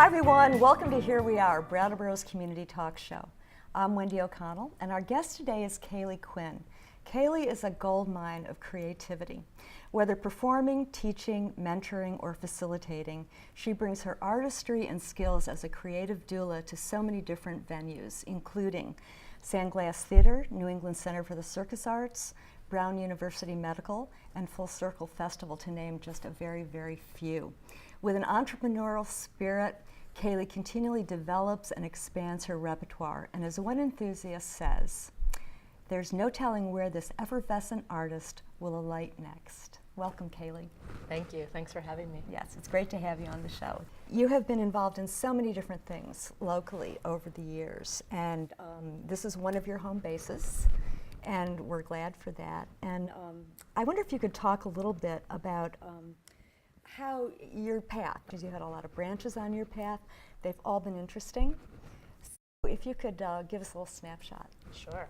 Hi everyone, welcome to Here We Are, Brattleboro's community talk show. I'm Wendy O'Connell, and our guest today is Kali Quinn. Kali is a gold mine of creativity. Whether performing, teaching, mentoring, or facilitating, she brings her artistry and skills as a creative doula to so many different venues, including Sandglass Theater, New England Center for the Circus Arts, Brown University Medical, and Full Circle Festival, to name just a very, very few. With an entrepreneurial spirit, Kali continually develops and expands her repertoire, and as one enthusiast says, there's no telling where this effervescent artist will alight next. Welcome, Kali. Thank you. Thanks for having me. Yes, it's great to have you on the show. You have been involved in so many different things locally over the years, and this is one of your home bases, and we're glad for that. And I wonder if you could talk a little bit about how your path, because you had a lot of branches on your path, they've all been interesting. So if you could give us a little snapshot. Sure.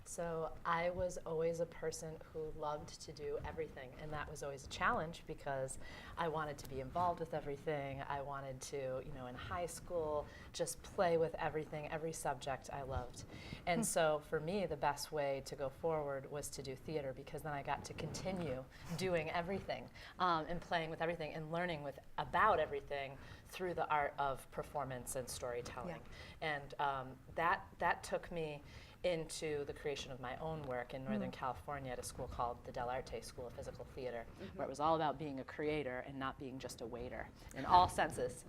So I was always a person who loved to do everything, and that was always a challenge because I wanted to be involved with everything. I wanted to, in high school, just play with everything, every subject I loved. And so for me, the best way to go forward was to do theater, because then I got to continue doing everything and playing with everything and learning about everything through the art of performance and storytelling. Yeah. And that took me into the creation of my own work in Northern California at a school called the Del Arte School of Physical Theater, where it was all about being a creator and not being just a waiter in all senses.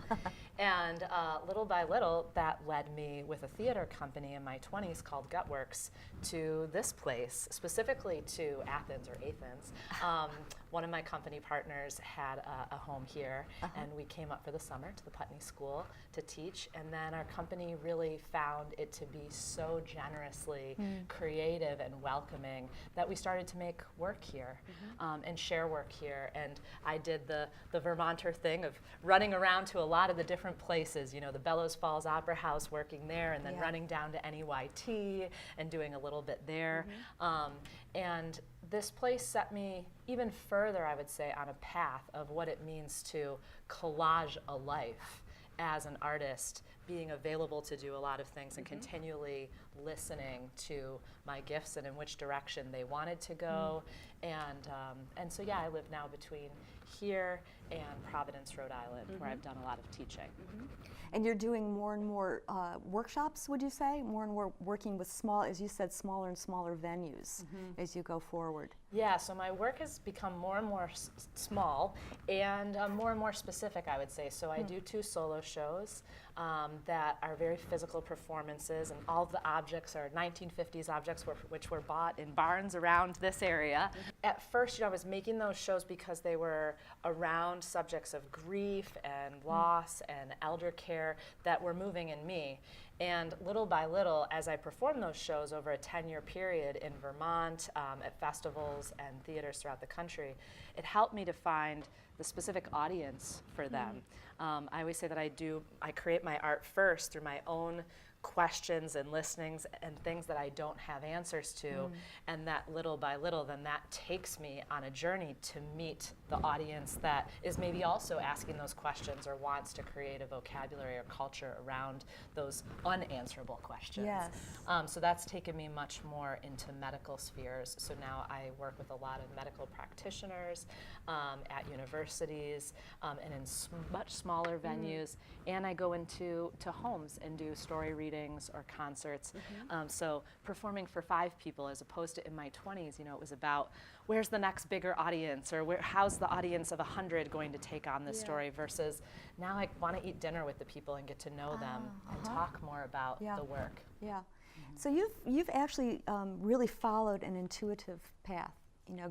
And little by little, that led me with a theater company in my 20s called Gutworks to this place, specifically to Athens or Athens. One of my company partners had a home here, and we came up for the summer to the Putney School to teach, and then our company really found it to be so generously creative and welcoming that we started to make work here and share work here. And I did the Vermonter thing of running around to a lot of the different places, the Bellows Falls Opera House, working there, and then running down to NEYT and doing a little bit there. And this place set me even further, I would say, on a path of what it means to collage a life as an artist, being available to do a lot of things and continually listening to my gifts and in which direction they wanted to go. And so, I live now between here and Providence, Rhode Island, where I've done a lot of teaching. And you're doing more and more workshops, would you say? More and more working with as you said, smaller and smaller venues as you go forward. Yeah, so my work has become more and more small and more specific, I would say. So I do 2 solo shows that are very physical performances, and all of the objects are 1950s objects which were bought in barns around this area. At first, I was making those shows because they were around subjects of grief and loss and elder care that were moving in me. And little by little, as I performed those shows over a 10-year period in Vermont, at festivals and theaters throughout the country, it helped me to find the specific audience for them. I always say that I create my art first through my own questions and listenings and things that I don't have answers to, and that little by little, then that takes me on a journey to meet the audience that is maybe also asking those questions or wants to create a vocabulary or culture around those unanswerable questions. Yes. So that's taken me much more into medical spheres. So now I work with a lot of medical practitioners at universities and in much smaller venues, and I go into homes and do story readings or concerts. So performing for 5 people as opposed to in my 20s, it was about where's the next bigger audience, or how's the audience of 100 going to take on this story, versus now I want to eat dinner with the people and get to know them and talk more about the work. Yeah. So you've actually really followed an intuitive path,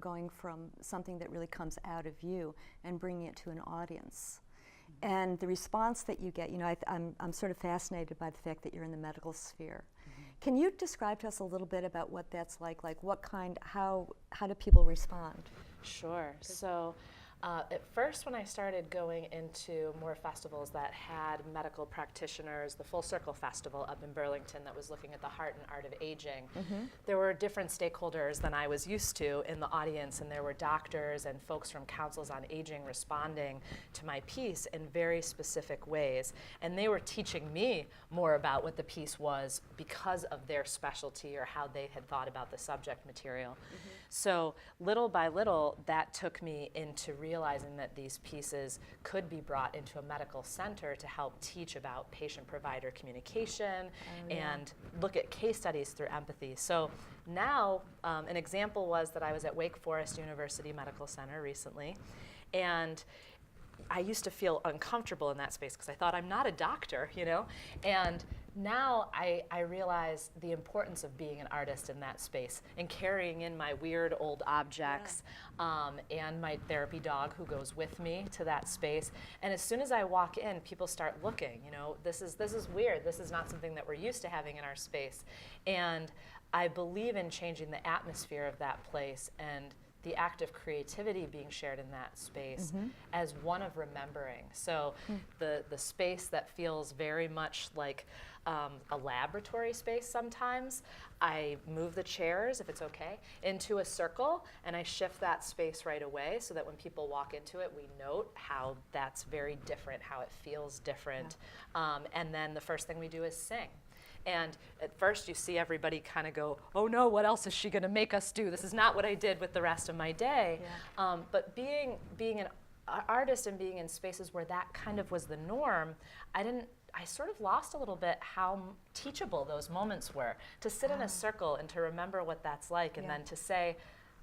going from something that really comes out of you and bringing it to an audience. And the response that you get, I'm sort of fascinated by the fact that you're in the medical sphere. Can you describe to us a little bit about what that's like? Like how do people respond? Sure. So At first, when I started going into more festivals that had medical practitioners, the Full Circle Festival up in Burlington that was looking at the heart and art of aging, there were different stakeholders than I was used to in the audience, and there were doctors and folks from councils on aging responding to my piece in very specific ways. And they were teaching me more about what the piece was because of their specialty or how they had thought about the subject material. So little by little, that took me into realizing that these pieces could be brought into a medical center to help teach about patient-provider communication and look at case studies through empathy. So now, an example was that I was at Wake Forest University Medical Center recently, and I used to feel uncomfortable in that space because I thought, I'm not a doctor, you know? And now I realize the importance of being an artist in that space and carrying in my weird old objects and my therapy dog who goes with me to that space. And as soon as I walk in, people start looking, you know, this is weird. This is not something that we're used to having in our space. And I believe in changing the atmosphere of that place and the act of creativity being shared in that space as one of remembering. So the space that feels very much like a laboratory space sometimes, I move the chairs, if it's okay, into a circle, and I shift that space right away so that when people walk into it, we note how that's very different, how it feels different. And then the first thing we do is sing. And at first you see everybody kind of go, oh no, what else is she going to make us do? This is not what I did with the rest of my day. But being an artist and being in spaces where that kind of was the norm, I sort of lost a little bit how teachable those moments were. To sit in a circle and to remember what that's like, and then to say,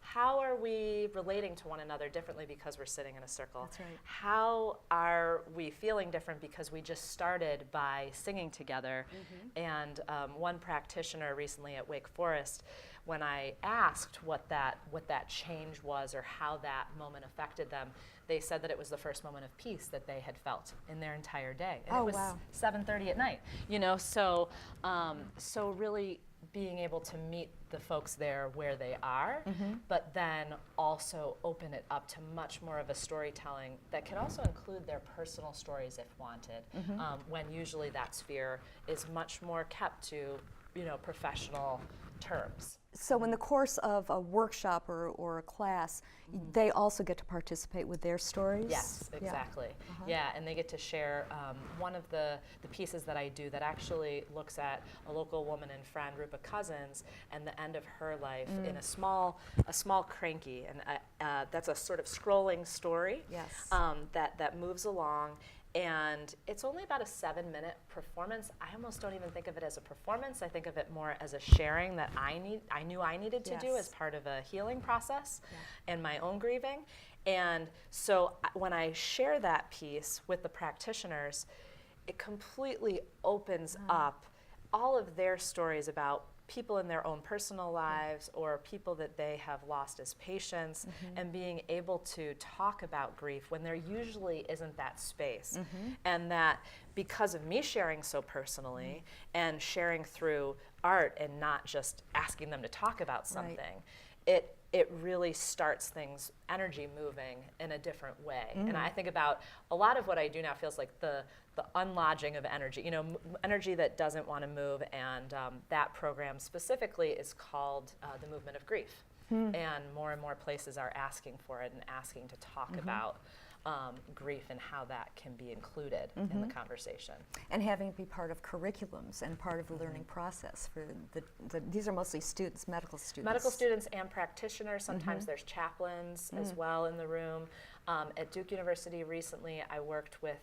how are we relating to one another differently because we're sitting in a circle? That's right. How are we feeling different because we just started by singing together? And one practitioner recently at Wake Forest, when I asked what that change was or how that moment affected them, they said that it was the first moment of peace that they had felt in their entire day. And it was 7:30 at night, you know, so really being able to meet the folks there where they are, but then also open it up to much more of a storytelling that can also include their personal stories if wanted, when usually that sphere is much more kept to, you know, professional terms. So in the course of a workshop or a class, they also get to participate with their stories? Yes, exactly. Yeah, and they get to share one of the pieces that I do that actually looks at a local woman and friend, group of cousins, and the end of her life in a small cranky, and that's a sort of scrolling story that moves along. And it's only about a 7-minute performance. I almost don't even think of it as a performance. I think of it more as a sharing that I knew I needed to do as part of a healing process and my own grieving. And so when I share that piece with the practitioners, it completely opens up all of their stories about people in their own personal lives or people that they have lost as patients, and being able to talk about grief when there usually isn't that space. And that because of me sharing so personally and sharing through art and not just asking them to talk about something, it really starts things, energy moving in a different way. And I think about a lot of what I do now feels like the unlodging of energy, you know, energy that doesn't want to move, and that program specifically is called the Movement of Grief. And more places are asking for it and asking to talk about grief and how that can be included in the conversation. And having it be part of curriculums and part of the learning process for these are mostly students, medical students. Medical students and practitioners. Sometimes there's chaplains as well in the room. At Duke University recently, I worked with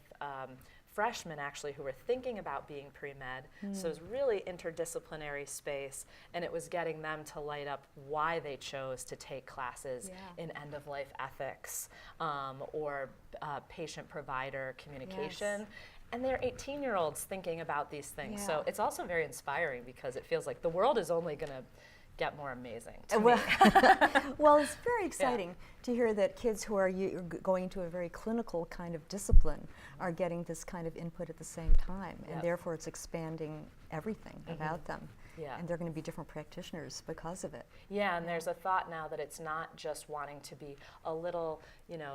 freshmen actually who were thinking about being pre-med. So it was really interdisciplinary space, and it was getting them to light up why they chose to take classes in end-of-life ethics or patient-provider communication. And they're 18-year-olds thinking about these things. So it's also very inspiring because it feels like the world is only going to get more amazing to me. Well, it's very exciting to hear that kids who are going into a very clinical kind of discipline are getting this kind of input at the same time, and therefore it's expanding everything about them. Yeah. and they're going to be different practitioners because of it. Yeah, and there's a thought now that it's not just wanting to be a little,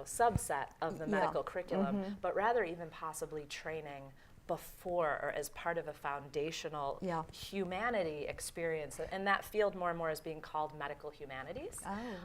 subset of the medical curriculum, but rather even possibly training before or as part of a foundational humanity experience. And that field more and more is being called medical humanities.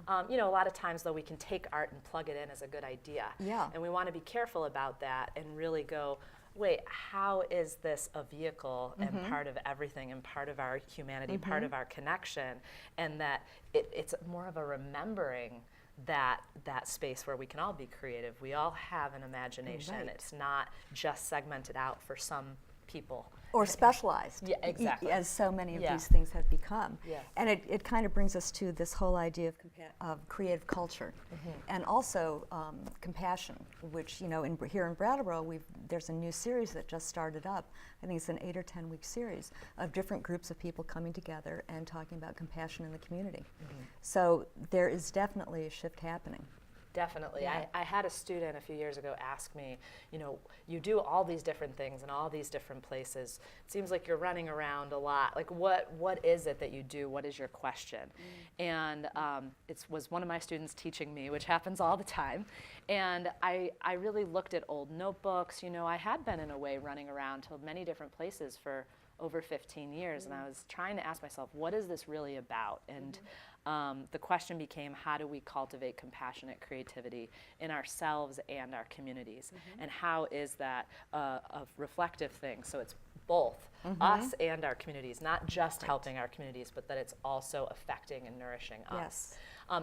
Oh. A lot of times, though, we can take art and plug it in as a good idea. Yeah. And we want to be careful about that and really go, wait, how is this a vehicle and part of everything and part of our humanity, part of our connection, and that it's more of a remembering that space where we can all be creative. We all have an imagination. Right. It's not just segmented out for some people. Or specialized. Yeah, exactly. As so many of Yeah. these things have become. Yeah. And it kind of brings us to this whole idea of creative culture and also compassion, which, here in Brattleboro, there's a new series that just started up. I think it's an 8 or 10 week series of different groups of people coming together and talking about compassion in the community. So there is definitely a shift happening. Definitely. Yeah. I had a student a few years ago ask me, you do all these different things in all these different places. It seems like you're running around a lot. Like, what is it that you do? What is your question? And it was one of my students teaching me, which happens all the time. And I really looked at old notebooks. I had been, in a way, running around to many different places for over 15 years. And I was trying to ask myself, what is this really about? And the question became, how do we cultivate compassionate creativity in ourselves and our communities? And how is that a reflective thing? So it's both us and our communities, not just helping our communities, but that it's also affecting and nourishing us. Yes.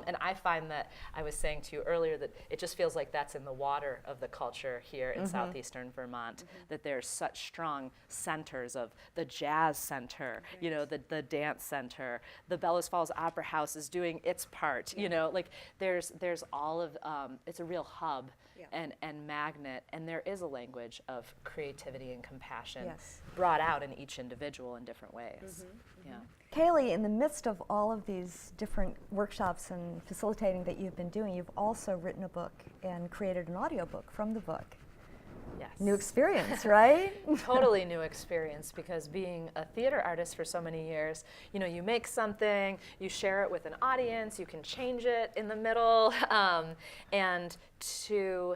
And I find that, I was saying to you earlier, that it just feels like that's in the water of the culture here in southeastern Vermont, that there's such strong centers of the jazz center, the dance center, the Bellows Falls Opera House is doing its part, like there's all of, it's a real hub and magnet, and there is a language of creativity and compassion brought out in each individual in different ways. Yeah. Kali, in the midst of all of these different workshops and facilitating that you've been doing, you've also written a book and created an audiobook from the book. Yes. New experience, right? Totally new experience, because being a theater artist for so many years, you make something, you share it with an audience, you can change it in the middle, and to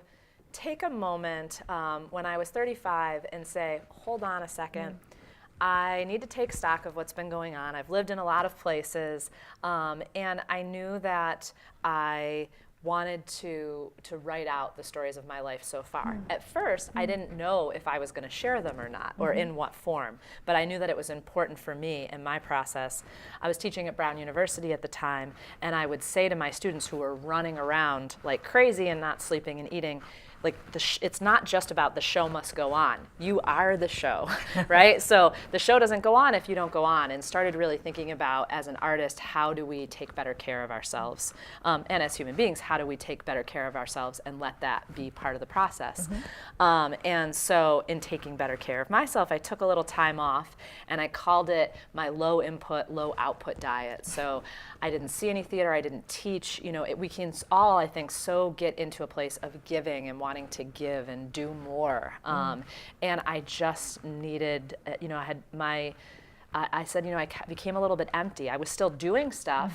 take a moment when I was 35 and say, hold on a second, I need to take stock of what's been going on. I've lived in a lot of places, and I knew that I wanted to write out the stories of my life so far. At first, I didn't know if I was going to share them or not, or in what form, but I knew that it was important for me in my process. I was teaching at Brown University at the time, and I would say to my students who were running around like crazy and not sleeping and eating, like it's not just about the show must go on. You are the show, right? So the show doesn't go on if you don't go on, and started really thinking about, as an artist, how do we take better care of ourselves? And as human beings, how do we take better care of ourselves and let that be part of the process? And so in taking better care of myself, I took a little time off, and I called it my low input, low output diet. So I didn't see any theater, I didn't teach. We can all, I think, so get into a place of giving and wanting to give and do more. And I just needed, I had I said, I became a little bit empty. I was still doing stuff,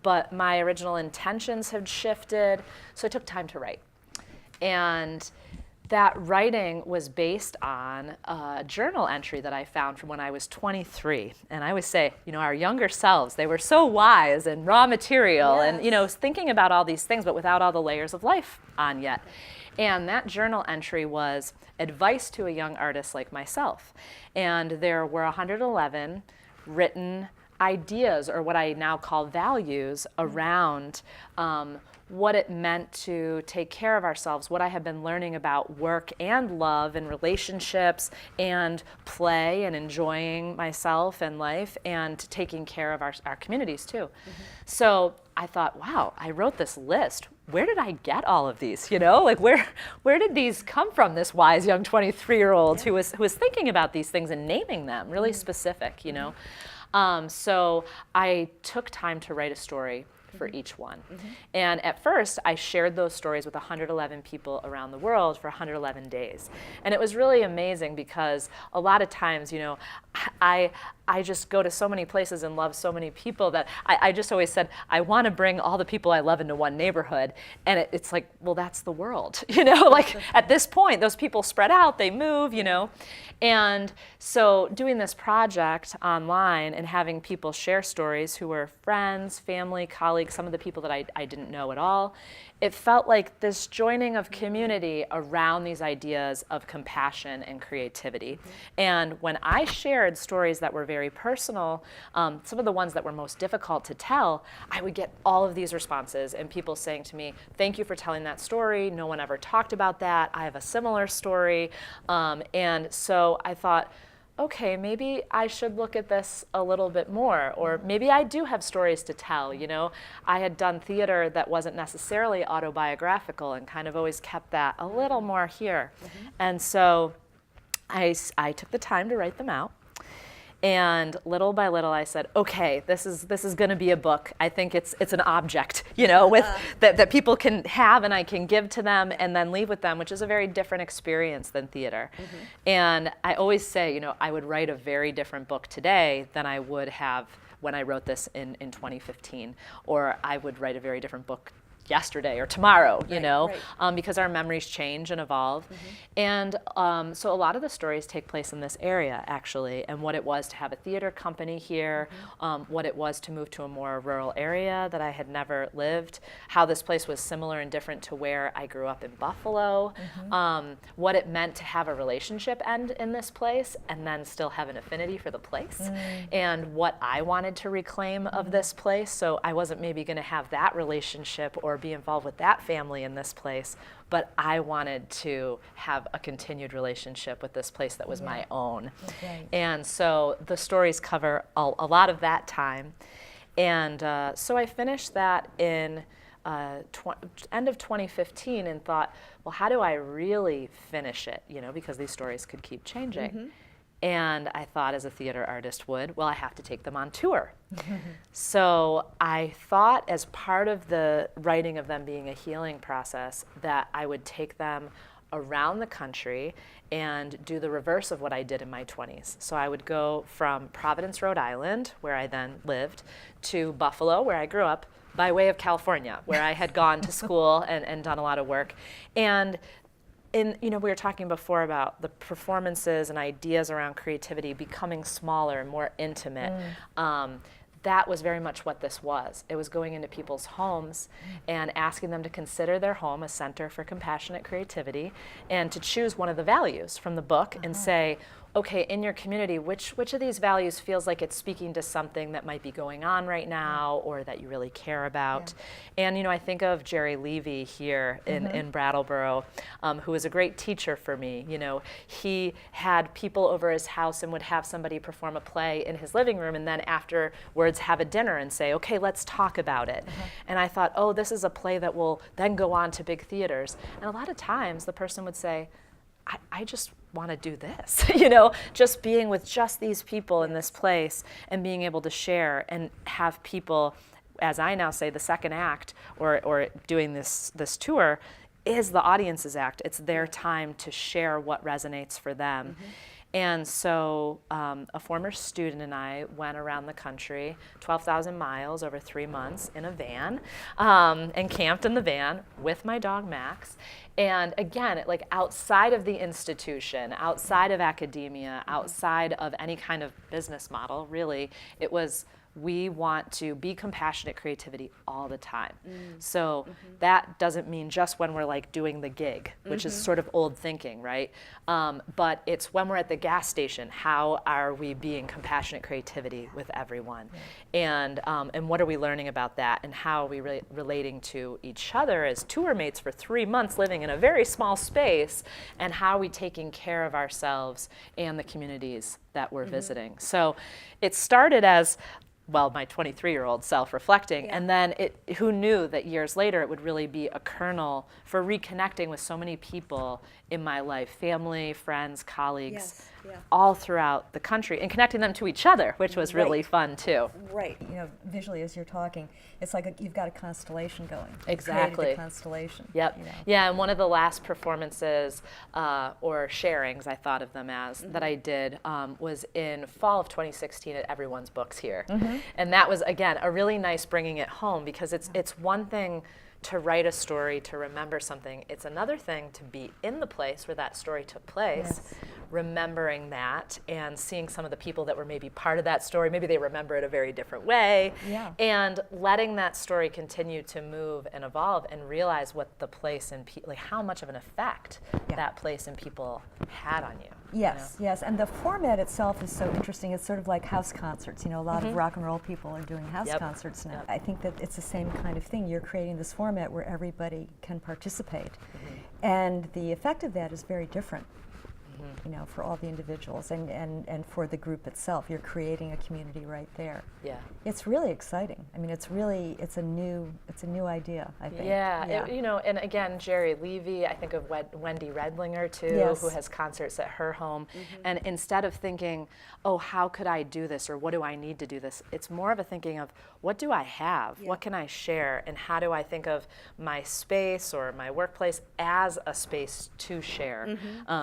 but my original intentions had shifted. So I took time to write. And that writing was based on a journal entry that I found from when I was 23. And I always say, our younger selves, they were so wise and raw material and, thinking about all these things, but without all the layers of life on yet. And that journal entry was advice to a young artist like myself. And there were 111 written ideas, or what I now call values, around what it meant to take care of ourselves, what I have been learning about work and love and relationships and play and enjoying myself and life and taking care of our communities too. So I thought, wow, I wrote this list. Where did I get all of these? Like where did these come from? This wise young 23-year-old who was thinking about these things and naming them, really specific, So I took time to write a story for each one. And at first, I shared those stories with 111 people around the world for 111 days. And it was really amazing because a lot of times, you know, I just go to so many places and love so many people that I just always said, I want to bring all the people I love into one neighborhood. And it's like, well, that's the world, you know, like at this point, those people spread out, they move, you know. And so doing this project online and having people share stories who were friends, family, colleagues, some of the people that I didn't know at all, it felt like this joining of community around these ideas of compassion and creativity. And when I shared stories that were very personal, some of the ones that were most difficult to tell, I would get all of these responses and people saying to me, thank you for telling that story. No one ever talked about that. I have a similar story. And so I thought, okay, maybe I should look at this a little bit more, or maybe I do have stories to tell, you know. I had done theater that wasn't necessarily autobiographical and kind of always kept that a little more here. And so I took the time to write them out. And little by little, I said, okay, this is going to be a book. I think it's an object, you know, with that people can have and I can give to them and then leave with them, which is a very different experience than theater. And I always say, you know, I would write a very different book today than I would have when I wrote this in 2015, or I would write a very different book yesterday or tomorrow, you know, because our memories change and evolve. And so a lot of the stories take place in this area, actually, and what it was to have a theater company here, what it was to move to a more rural area that I had never lived, how this place was similar and different to where I grew up in Buffalo, what it meant to have a relationship end in this place and then still have an affinity for the place, and what I wanted to reclaim of this place. So I wasn't maybe going to have that relationship or be involved with that family in this place, but I wanted to have a continued relationship with this place that was my own. And so the stories cover a lot of that time. And so I finished that in end of 2015 and thought, well, how do I really finish it? You know, because these stories could keep changing. And I thought, as a theater artist would, well, I have to take them on tour. So I thought, as part of the writing of them being a healing process, that I would take them around the country and do the reverse of what I did in my 20s. So I would go from Providence, Rhode Island, where I then lived, to Buffalo, where I grew up, by way of California, where I had gone to school and done a lot of work. And you know, we were talking before about the performances and ideas around creativity becoming smaller and more intimate. That was very much what this was. It was going into people's homes and asking them to consider their home a center for compassionate creativity and to choose one of the values from the book and say, okay, in your community, which of these values feels like it's speaking to something that might be going on right now or that you really care about? And, you know, I think of Jerry Levy here in Brattleboro, who was a great teacher for me. You know, he had people over his house and would have somebody perform a play in his living room and then afterwards have a dinner and say, okay, let's talk about it. And I thought, oh, this is a play that will then go on to big theaters. And a lot of times the person would say, I just want to do this, you know, just being with just these people in this place and being able to share and have people, as I now say, the second act or doing this tour is the audience's act. It's their time to share what resonates for them. And so a former student and I went around the country, 12,000 miles over 3 months in a van, and camped in the van with my dog Max. And again, like outside of the institution, outside of academia, outside of any kind of business model, really, it was, we want to be compassionate creativity all the time. So that doesn't mean just when we're like doing the gig, which is sort of old thinking, right? But it's when we're at the gas station, how are we being compassionate creativity with everyone? And what are we learning about that? And how are we relating to each other as tour mates for 3 months living in a very small space? And how are we taking care of ourselves and the communities that we're visiting? So it started as well, my 23-year-old self reflecting. Yeah. And then who knew that years later it would really be a kernel for reconnecting with so many people in my life, family, friends, colleagues, all throughout the country, and connecting them to each other, which was really fun too. Right. You know, visually as you're talking, it's like you've got a constellation going. Exactly. Created a constellation. Yep. You know. Yeah, and one of the last performances or sharings, I thought of them as, that I did was in fall of 2016 at Everyone's Books here. And that was, again, a really nice bringing it home, because it's one thing to write a story, to remember something. It's another thing to be in the place where that story took place, remembering that and seeing some of the people that were maybe part of that story. Maybe they remember it a very different way. And letting that story continue to move and evolve, and realize what the place and like how much of an effect that place and people had on you. Yes, yes, and the format itself is so interesting. It's sort of like house concerts. You know, a lot of rock and roll people are doing house concerts now. I think that it's the same kind of thing. You're creating this format where everybody can participate, and the effect of that is very different. You know, for all the individuals and for the group itself. You're creating a community right there. Yeah. It's really exciting. I mean, it's a new idea, I think. Yeah. You know, and again, Jerry Levy, I think of Wendy Redlinger too, who has concerts at her home. And instead of thinking, oh, how could I do this, or what do I need to do this, it's more of a thinking of, what do I have? What can I share? And how do I think of my space or my workplace as a space to share?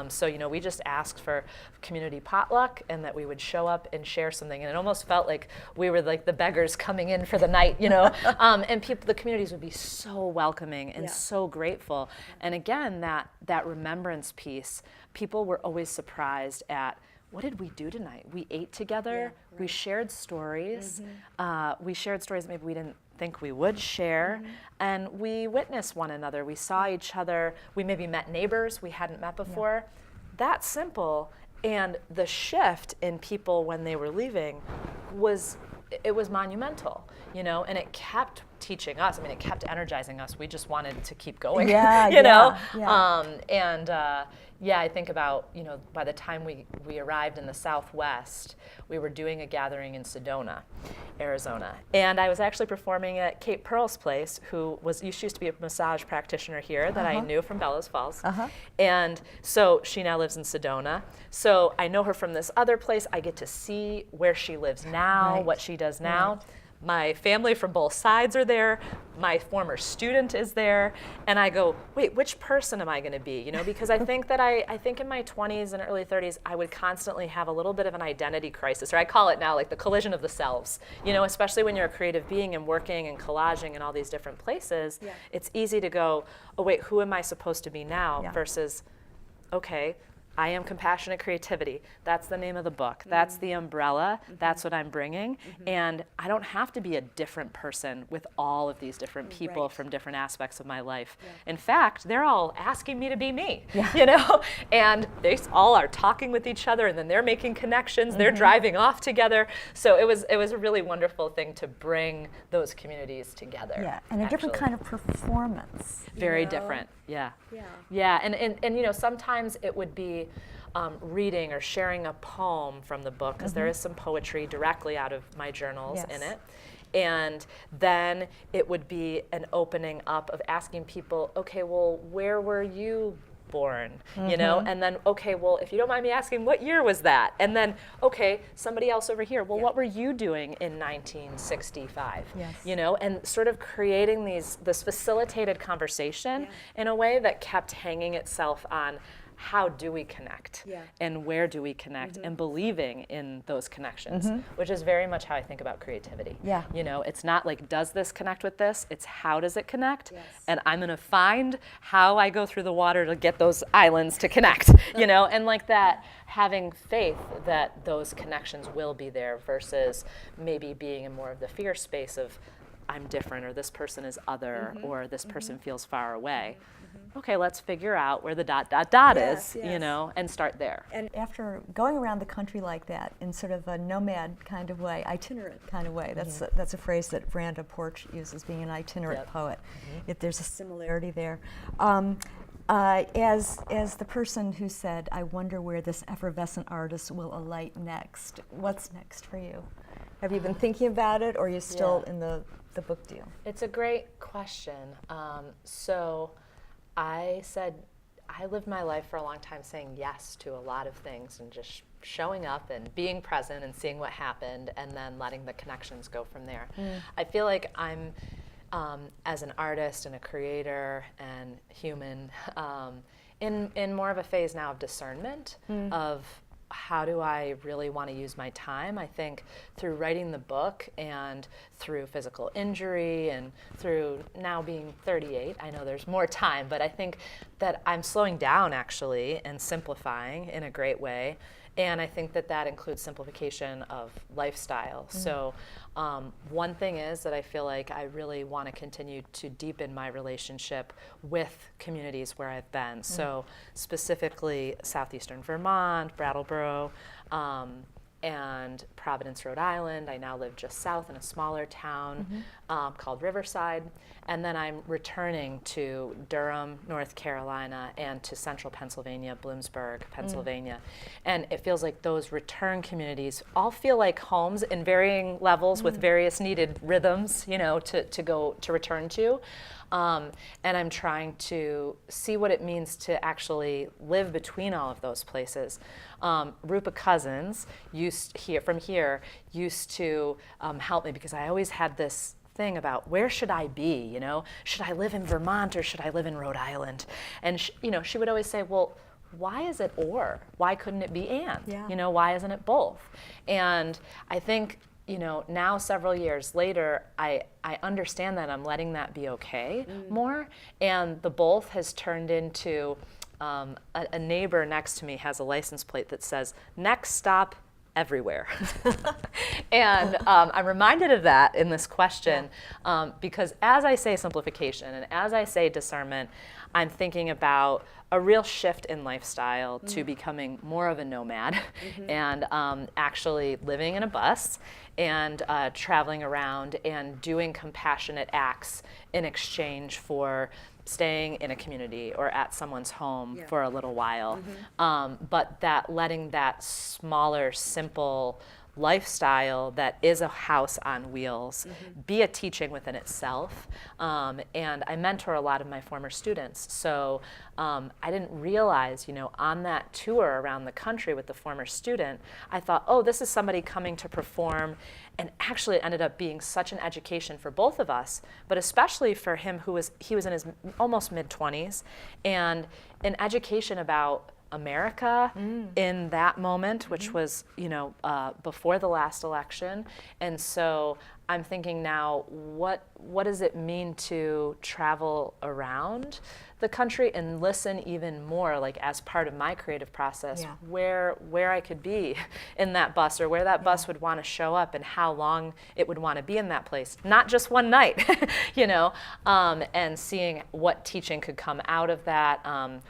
So, you know, we just asked for community potluck, and that we would show up and share something. And it almost felt like we were like the beggars coming in for the night, you know? And the communities would be so welcoming and so grateful. And again, that remembrance piece, people were always surprised at, what did we do tonight? We ate together, we shared stories, we shared stories that maybe we didn't think we would share, and we witnessed one another. We saw each other, we maybe met neighbors we hadn't met before. That simple, and the shift in people when they were leaving was monumental, you know, and it kept teaching us. I mean, it kept energizing us. We just wanted to keep going, you know? I think about, you know, by the time we arrived in the Southwest, we were doing a gathering in Sedona, Arizona. And I was actually performing at Kate Pearl's place, she used to be a massage practitioner here that I knew from Bellows Falls. And so she now lives in Sedona. So I know her from this other place. I get to see where she lives now, what she does now. My family from both sides are there. My former student is there. And I go, wait, which person am I going to be? You know, because I think that I think in my 20s and early 30s, I would constantly have a little bit of an identity crisis, or I call it now like the collision of the selves. You know, especially when you're a creative being and working and collaging in all these different places, it's easy to go, oh wait, who am I supposed to be now? Versus, okay, I am compassionate creativity. That's the name of the book. That's the umbrella. That's what I'm bringing. And I don't have to be a different person with all of these different people from different aspects of my life. In fact, they're all asking me to be me, you know? And they all are talking with each other, and then they're making connections. They're driving off together. So it was a really wonderful thing to bring those communities together. Yeah, and a different kind of performance. Very different. Yeah, and you know, sometimes it would be reading or sharing a poem from the book, because there is some poetry directly out of my journals in it. And then it would be an opening up of asking people, okay, well, where were you born, you know? And then, okay, well, if you don't mind me asking, what year was that? And then, okay, somebody else over here, well, what were you doing in 1965? You know, and sort of creating this facilitated conversation in a way that kept hanging itself on, how do we connect and where do we connect, and believing in those connections, which is very much how I think about creativity. You know, it's not like, does this connect with this? It's how does it connect? And I'm going to find how I go through the water to get those islands to connect, you know, and like that, having faith that those connections will be there, versus maybe being in more of the fear space of, I'm different, or this person is other, or this person feels far away. Okay, let's figure out where the ... is, you know, and start there. And after going around the country like that, in sort of a nomad kind of way, itinerant kind of way, that's a phrase that Veranda Porch uses, being an itinerant poet. There's a similarity there. As the person who said, I wonder where this effervescent artist will alight next, what's next for you? Have you been thinking about it, or are you still in the book deal? It's a great question. So I lived my life for a long time saying yes to a lot of things and just showing up and being present and seeing what happened and then letting the connections go from there. I feel like I'm, as an artist and a creator and human, in more of a phase now of discernment of how do I really want to use my time. I think through writing the book and through physical injury and through now being 38, I know there's more time, but I think that I'm slowing down actually and simplifying in a great way. And I think that that includes simplification of lifestyle. So one thing is that I feel like I really want to continue to deepen my relationship with communities where I've been. So specifically southeastern Vermont, Brattleboro, and Providence, Rhode Island. I now live just south in a smaller town called Riverside. And then I'm returning to Durham, North Carolina, and to central Pennsylvania, Bloomsburg, Pennsylvania. And it feels like those return communities all feel like homes in varying levels with various needed rhythms, you know, to return to. And I'm trying to see what it means to actually live between all of those places. Rupa Cousins used to help me because I always had this thing about where should I be, you know? Should I live in Vermont or should I live in Rhode Island? And she would always say, well, why is it or? Why couldn't it be and? Yeah. You know, why isn't it both? And I think, you know, now several years later, I understand that I'm letting that be okay more. And the both has turned into a neighbor next to me has a license plate that says, next stop, everywhere. And I'm reminded of that in this question because as I say simplification and as I say discernment, I'm thinking about a real shift in lifestyle to becoming more of a nomad and actually living in a bus and traveling around and doing compassionate acts in exchange for staying in a community or at someone's home for a little while. But that letting that smaller, simple lifestyle that is a house on wheels be a teaching within itself. And I mentor a lot of my former students. So I didn't realize, you know, on that tour around the country with the former student, I thought, oh, this is somebody coming to perform, and actually it ended up being such an education for both of us, but especially for him he was in his almost mid-20s, and an education about America in that moment, which was, you know, before the last election. And so I'm thinking now, what does it mean to travel around the country and listen even more, like as part of my creative process, where I could be in that bus or where that bus would want to show up and how long it would want to be in that place, not just one night, you know, and seeing what teaching could come out of that,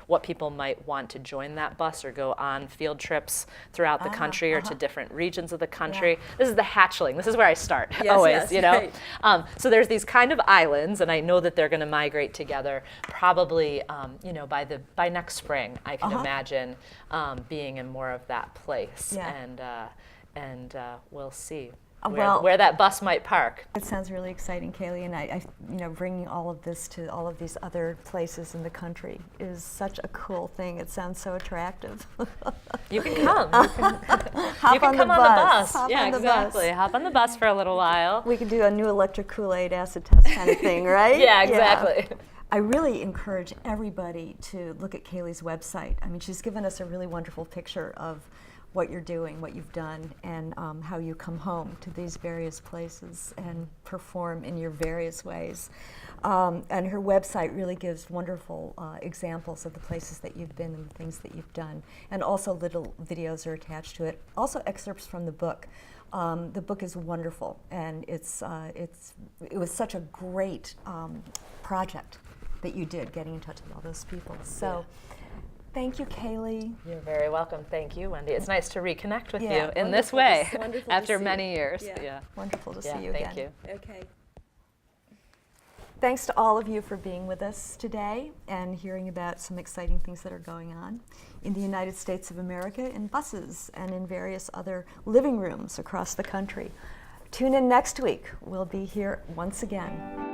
what people might want to join that bus or go on field trips throughout the country or to different regions of the country. This is the hatchling. This is where I start always, you know. Right. So there's these kind of islands, and I know that they're going to migrate together probably. You know, by next spring, I can imagine being in more of that place, and we'll see where that bus might park. It sounds really exciting, Kaylee, and I you know, bringing all of this to all of these other places in the country is such a cool thing. It sounds so attractive. You can come. You can come on the bus. Yeah, exactly. Hop on the bus for a little while. We could do a new electric Kool-Aid acid test kind of thing, right? Yeah, exactly. Yeah. I really encourage everybody to look at Kaylee's website. I mean, she's given us a really wonderful picture of what you're doing, what you've done, and how you come home to these various places and perform in your various ways. And her website really gives wonderful examples of the places that you've been and the things that you've done. And also little videos are attached to it. Also excerpts from the book. The book is wonderful, and it was such a great project that you did, getting in touch with all those people. So thank you, Kaylee. You're very welcome. Thank you, Wendy. It's nice to reconnect with you in this way after many years. Wonderful to see you again. Thank you. Okay. Thanks to all of you for being with us today and hearing about some exciting things that are going on in the United States of America in buses and in various other living rooms across the country. Tune in next week. We'll be here once again.